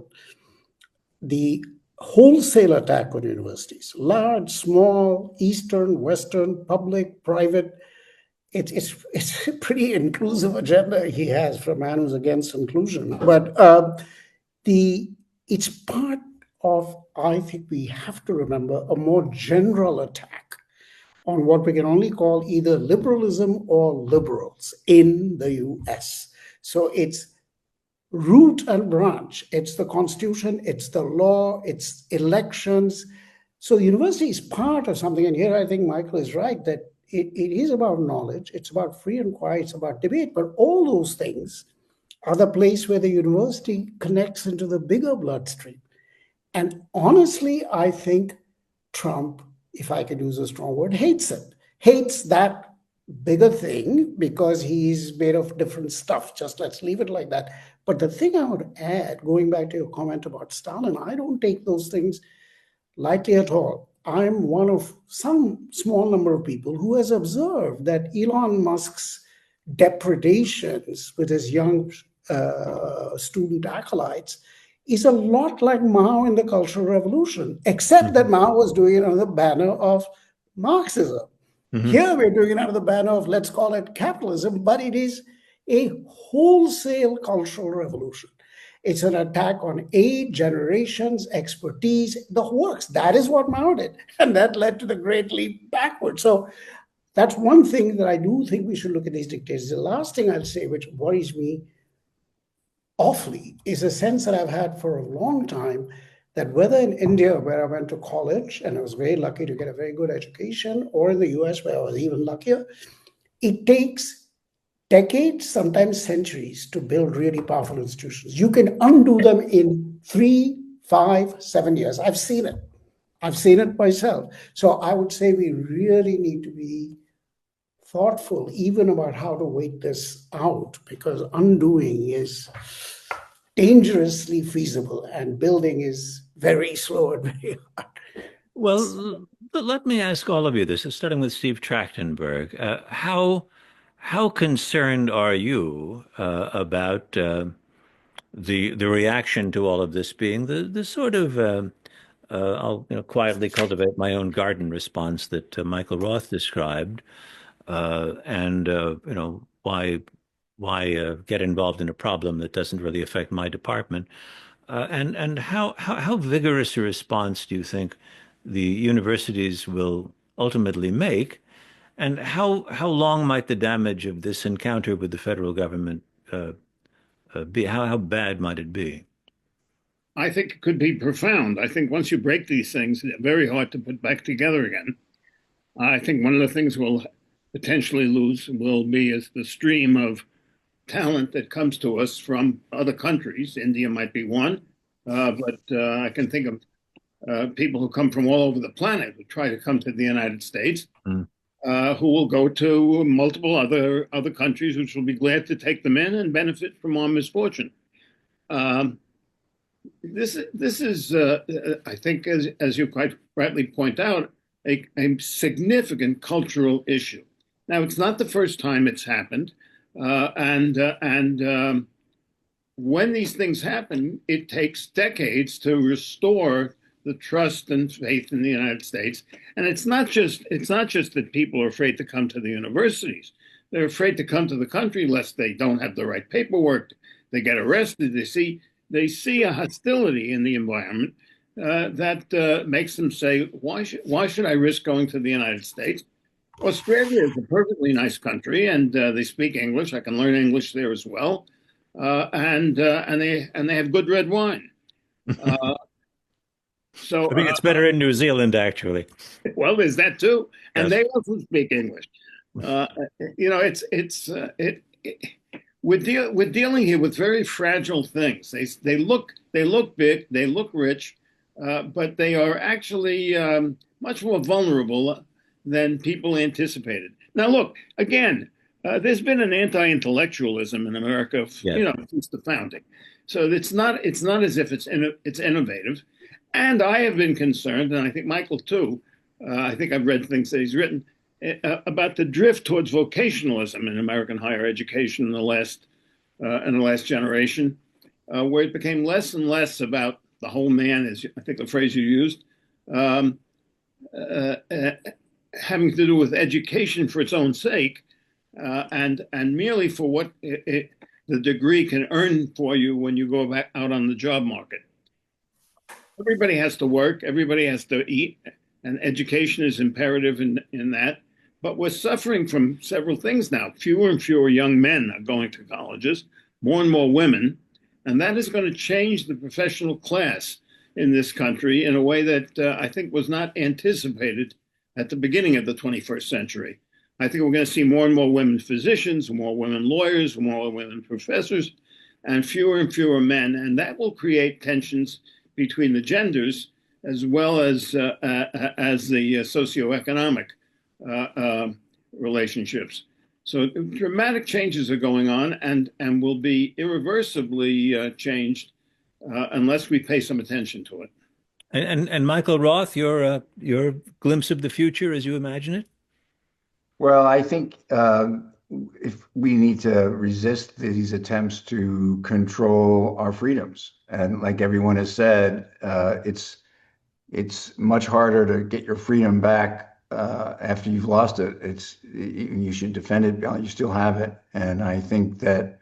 the wholesale attack on universities, large, small, Eastern, Western, public, private, it's a pretty inclusive agenda he has for a man who's against inclusion. But it's part of, I think we have to remember, a more general attack on what we can only call either liberalism or liberals in the US. So it's root and branch. It's the Constitution, it's the law, it's elections. So the university is part of something. And here I think Michael is right that it is about knowledge, it's about free inquiry, it's about debate. But all those things are the place where the university connects into the bigger bloodstream. And honestly, I think Trump, if I could use a strong word, hates it. Hates that bigger thing because he's made of different stuff. Just let's leave it like that. But the thing I would add, going back to your comment about Stalin, I don't take those things lightly at all. I'm one of some small number of people who has observed that Elon Musk's depredations with his young student acolytes is a lot like Mao in the Cultural Revolution, except that Mao was doing it under the banner of Marxism. Mm-hmm. Here we're doing it under the banner of, let's call it capitalism, but it is a wholesale cultural revolution. It's an attack on age, generations, expertise, the works. That is what Mao did. And that led to the Great Leap backward. So that's one thing that I do think we should look at these dictators. The last thing I'll say, which worries me awfully, is a sense that I've had for a long time that whether in India, where I went to college, and I was very lucky to get a very good education, or in the US, where I was even luckier, it takes decades, sometimes centuries, to build really powerful institutions. You can undo them in 3, 5, 7 years. I've seen it. I've seen it myself. So I would say we really need to be thoughtful even about how to wait this out, because undoing is dangerously feasible and building is very slow and very hard. Well, let me ask all of you this, starting with Steve Trachtenberg. How concerned are you about the reaction to all of this being the sort of I'll quietly cultivate my own garden response that Michael Roth described, and why get involved in a problem that doesn't really affect my department, and how vigorous a response do you think the universities will ultimately make? And how long might the damage of this encounter with the federal government be? How bad might it be? I think it could be profound. I think once you break these things, they're very hard to put back together again. I think one of the things we'll potentially lose will be is the stream of talent that comes to us from other countries. India might be one, but I can think of people who come from all over the planet who try to come to the United States. Who will go to multiple other countries, which will be glad to take them in and benefit from our misfortune. This is, I think, as you quite rightly point out, a significant cultural issue. Now, it's not the first time it's happened, and when these things happen, it takes decades to restore the trust and faith in the United States. And it's not just that people are afraid to come to the universities. They're afraid to come to the country lest they don't have the right paperwork. They get arrested. They see a hostility in the environment that makes them say, why should I risk going to the United States? Australia is a perfectly nice country, and they speak English. I can learn English there as well, and they have good red wine. So I think it's better in New Zealand, actually. Well, there's that too, and Yes. they also speak English. We're dealing here with very fragile things. They look big, they look rich, but they are actually much more vulnerable than people anticipated. Now, look again. There's been an anti-intellectualism in America, since the founding. So it's not as if it's innovative. And I have been concerned, and I think Michael too, I think I've read things that he's written, about the drift towards vocationalism in American higher education in the last generation, where it became less and less about the whole man, is I think the phrase you used, having to do with education for its own sake, and merely for what the degree can earn for you when you go back out on the job market. Everybody has to work, everybody has to eat, and education is imperative in that. But we're suffering from several things now. Fewer and fewer young men are going to colleges, more and more women, and that is going to change the professional class in this country in a way that I think was not anticipated at the beginning of the 21st century. I think we're going to see more and more women physicians, more women lawyers, more women professors, and fewer men, and that will create tensions between the genders as well as the socioeconomic relationships. So dramatic changes are going on and will be irreversibly changed unless we pay some attention to it. And Michael Roth, your glimpse of the future as you imagine it? Well, I think if we need to resist these attempts to control our freedoms, and like everyone has said, it's much harder to get your freedom back after you've lost it. You should defend it while you still have it, and I think that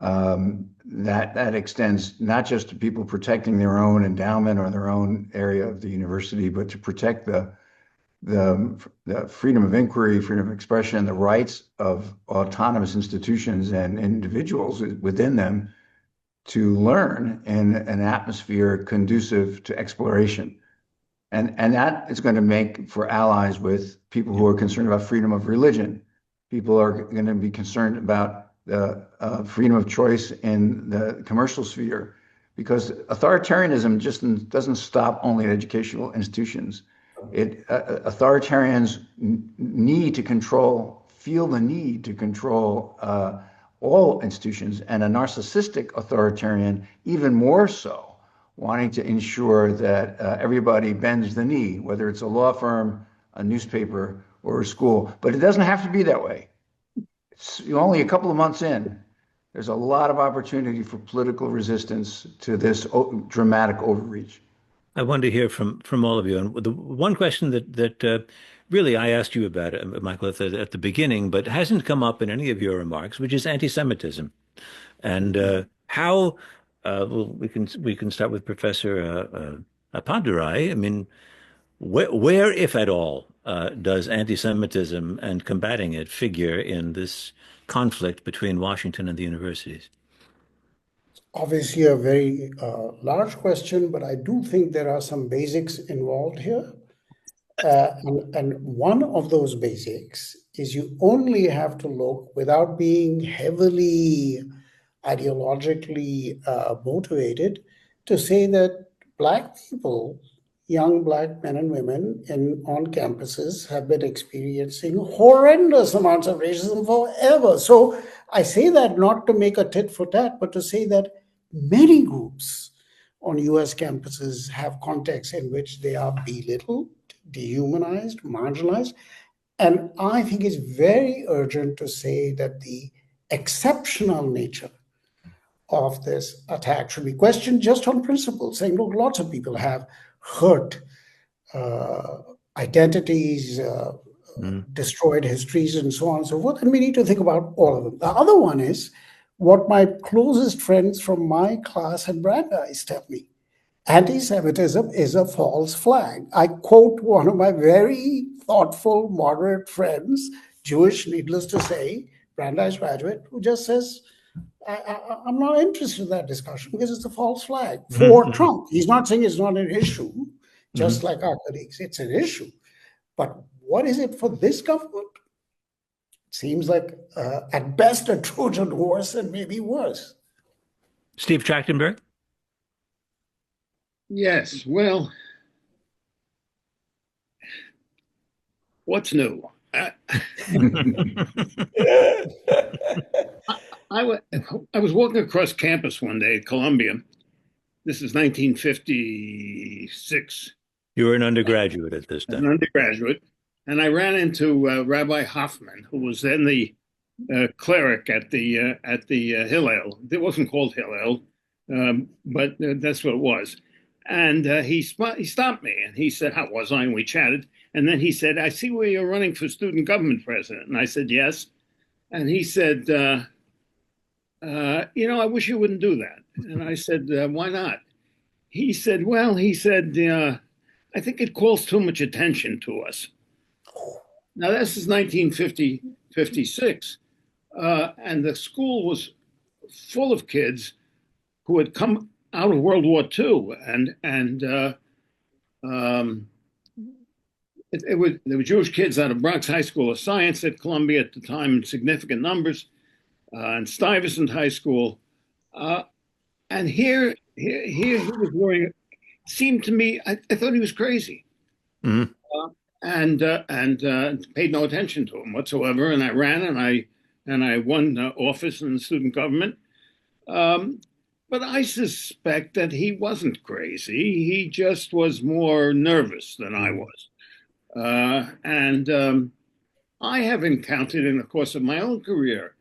that extends not just to people protecting their own endowment or their own area of the university, but to protect the freedom of inquiry, freedom of expression, the rights of autonomous institutions and individuals within them to learn in an atmosphere conducive to exploration. And that is going to make for allies with people who are concerned about freedom of religion. People are going to be concerned about the freedom of choice in the commercial sphere, because authoritarianism just doesn't stop only at educational institutions. Authoritarians feel the need to control all institutions, and a narcissistic authoritarian even more so, wanting to ensure that everybody bends the knee, whether it's a law firm, a newspaper, or a school. But it doesn't have to be that way. It's only a couple of months in. There's a lot of opportunity for political resistance to this dramatic overreach. I wanted to hear from all of you. And the one question that really I asked you about, Michael, at the beginning, but hasn't come up in any of your remarks, which is anti-Semitism, and how. Well, we can start with Professor Appadurai. I mean, where, if at all, does anti-Semitism and combating it figure in this conflict between Washington and the universities? Obviously a very large question, but I do think there are some basics involved here. And one of those basics is you only have to look, without being heavily ideologically motivated, to say that Black people, young Black men and women on campuses, have been experiencing horrendous amounts of racism forever. So I say that not to make a tit for tat, but to say that many groups on US campuses have contexts in which they are belittled, dehumanized, marginalized. And I think it's very urgent to say that the exceptional nature of this attack should be questioned just on principle, saying, look, lots of people have hurt identities, destroyed histories, and so on and so forth, and we need to think about all of them. The other one is what my closest friends from my class at Brandeis tell me. Anti-Semitism is a false flag. I quote one of my very thoughtful, moderate friends, Jewish, needless to say, Brandeis graduate, who just says, I'm not interested in that discussion because it's a false flag for Trump. He's not saying it's not an issue, just like our colleagues. It's an issue. But what is it for this government? It seems like, at best, a Trojan horse and maybe worse. Steve Trachtenberg? Yes, well, what's new? I was walking across campus one day at Columbia. This is 1956. You were an undergraduate at this time. An undergraduate. and I ran into Rabbi Hoffman, who was then the cleric at the Hillel. It wasn't called Hillel, but that's what it was. And he stopped me, and he said, "How was I?" And we chatted. And then he said, "I see where you're running for student government president." And I said, "Yes." And he said, "I wish you wouldn't do that." And I said, "Why not?" He said, "Well," he said, "I think it calls too much attention to us." Now, this is 1956, and the school was full of kids who had come out of World War II, there were Jewish kids out of Bronx High School of Science at Columbia at the time in significant numbers, and Stuyvesant High School, and here he was wearing. Seemed to me, I thought he was crazy, and paid no attention to him whatsoever. And I ran, and I won office in the student government. But I suspect that he wasn't crazy. He just was more nervous than I was. I have encountered in the course of my own career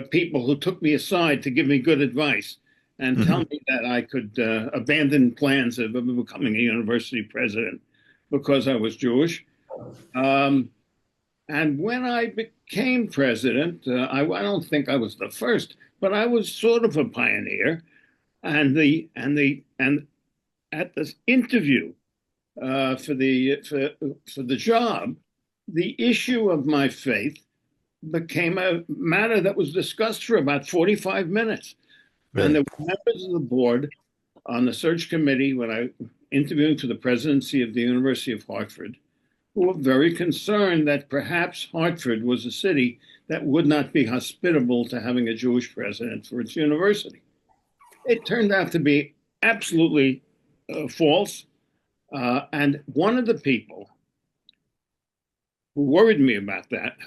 people who took me aside to give me good advice and tell me that I could abandon plans of becoming a university president because I was Jewish. And when I became president, I don't think I was the first, but I was sort of a pioneer. And at this interview for the job, the issue of my faith became a matter that was discussed for about 45 minutes. Really? And there were members of the board on the search committee when I interviewed for the presidency of the University of Hartford, who were very concerned that perhaps Hartford was a city that would not be hospitable to having a Jewish president for its university. It turned out to be absolutely false. And one of the people who worried about that,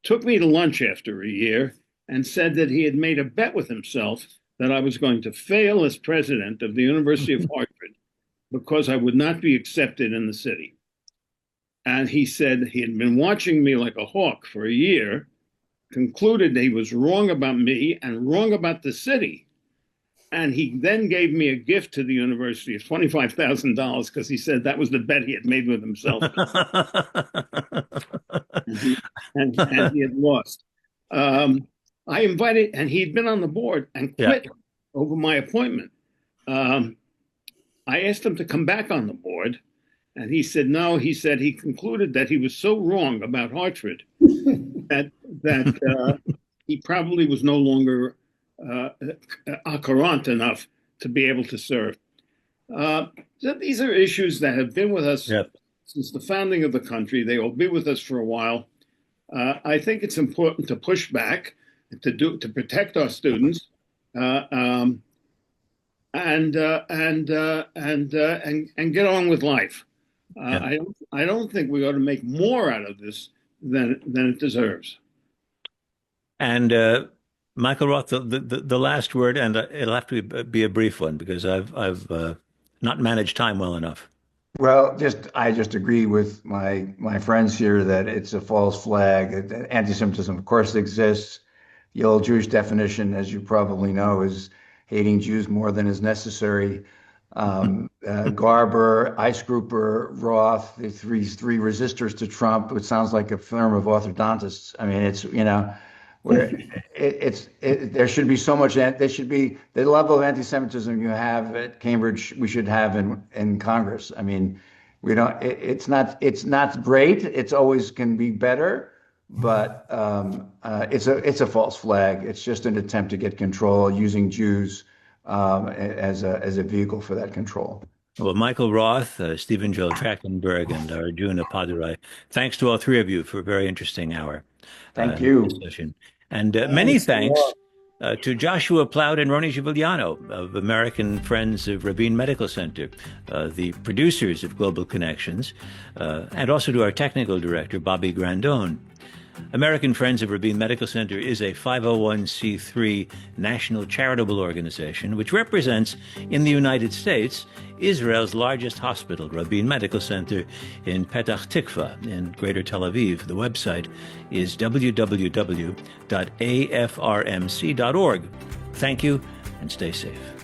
took me to lunch after a year and said that he had made a bet with himself that I was going to fail as president of the University of Hartford because I would not be accepted in the city. And he said he had been watching me like a hawk for a year, concluded that he was wrong about me and wrong about the city. And he then gave me a gift to the university of $25,000 because he said that was the bet he had made with himself. and he had lost. I invited, and he'd been on the board and quit over my appointment. I asked him to come back on the board, and he said no. He said he concluded that he was so wrong about Hartford that he probably was no longer current enough to be able to serve. So these are issues that have been with us since the founding of the country. They will be with us for a while. I think it's important to push back, to protect our students, and get on with life. I don't think we ought to make more out of this than it deserves. And Michael Roth, the last word, and it'll have to be a brief one because I've not managed time well enough. Well, I just agree with my friends here that it's a false flag. Anti-Semitism, of course, exists. The old Jewish definition, as you probably know, is hating Jews more than is necessary. Garber, Eisgruber, Roth, the three resistors to Trump. It sounds like a firm of orthodontists. I mean, it's where there should be so much. There should be the level of anti-Semitism you have at Cambridge. We should have in Congress. I mean, we don't. It's not great. It's always can be better, but it's a false flag. It's just an attempt to get control using Jews as a vehicle for that control. Well, Michael Roth, Stephen Joel Trachtenberg, and Arjun Appadurai, thanks to all three of you for a very interesting hour. Thank you. Discussion. And many thanks to Joshua Plout and Roni Giuliano of American Friends of Rabin Medical Center, the producers of Global Connections, and also to our technical director, Bobby Grandone. American Friends of Rabin Medical Center is a 501c3 national charitable organization which represents, in the United States, Israel's largest hospital, Rabin Medical Center in Petach Tikva in Greater Tel Aviv. The website is www.afrmc.org. Thank you, and stay safe.